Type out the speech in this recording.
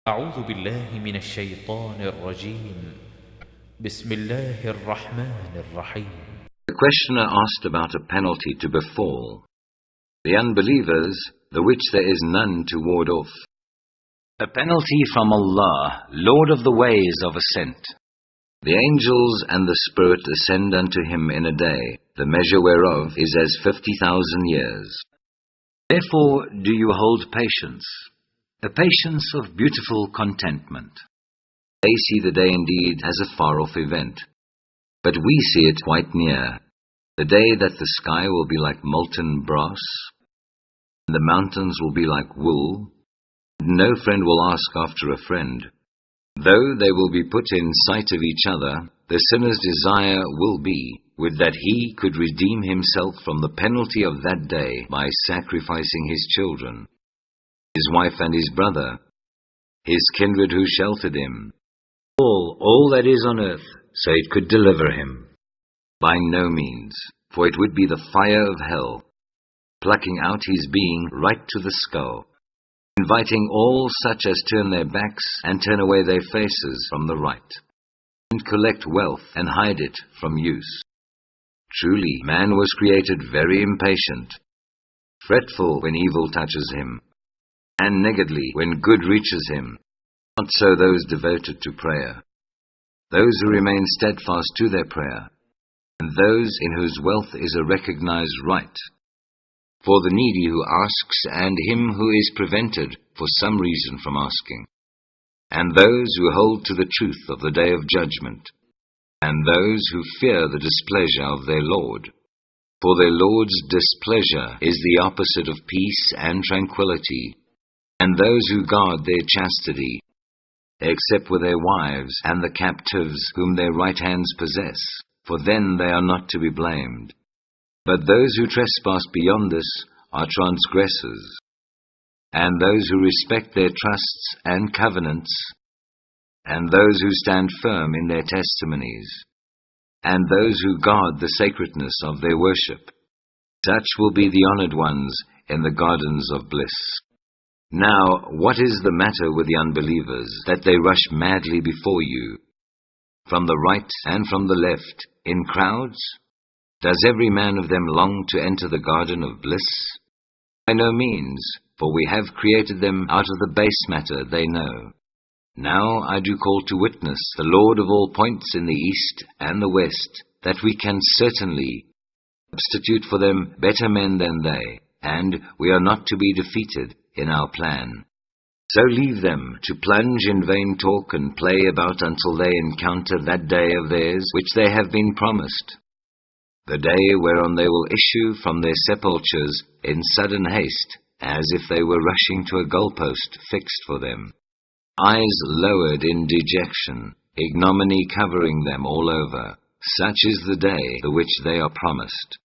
أعوذ بالله من الشيطان الرجيم بسم الله الرحمن الرحيم. The questioner asked about a penalty to befall the unbelievers, the which there is none to ward off. A penalty from Allah, Lord of the ways of ascent. The angels and the Spirit ascend unto him in a day, the measure whereof is as 50,000 years. Therefore do you hold patience, a patience of beautiful contentment. They see the day indeed as a far-off event, but we see it quite near, the day that the sky will be like molten brass, and the mountains will be like wool, and no friend will ask after a friend. Though they will be put in sight of each other, the sinner's desire will be, would that he could redeem himself from the penalty of that day by sacrificing his children, his wife and his brother, his kindred who sheltered him, all that is on earth, so it could deliver him. By no means, for it would be the fire of hell, plucking out his being right to the skull, inviting all such as turn their backs and turn away their faces from the right, and collect wealth and hide it from use. Truly, man was created very impatient, fretful when evil touches him, and niggardly when good reaches him. Not so those devoted to prayer, those who remain steadfast to their prayer, and those in whose wealth is a recognized right. For the needy who asks, and him who is prevented for some reason from asking, and those who hold to the truth of the day of judgment, and those who fear the displeasure of their Lord. For their Lord's displeasure is the opposite of peace and tranquility, and those who guard their chastity, except with their wives and the captives whom their right hands possess, for then they are not to be blamed. But those who trespass beyond this are transgressors, and those who respect their trusts and covenants, and those who stand firm in their testimonies, and those who guard the sacredness of their worship, such will be the honored ones in the gardens of bliss. Now, what is the matter with the unbelievers, that they rush madly before you, from the right and from the left, in crowds? Does every man of them long to enter the garden of bliss? By no means, for we have created them out of the base matter they know. Now I do call to witness the Lord of all points in the east and the west, that we can certainly substitute for them better men than they, and we are not to be defeated in our plan. So leave them to plunge in vain talk and play about until they encounter that day of theirs which they have been promised, the day whereon they will issue from their sepulchres in sudden haste, as if they were rushing to a goalpost fixed for them, eyes lowered in dejection, ignominy covering them all over. Such is the day the which they are promised.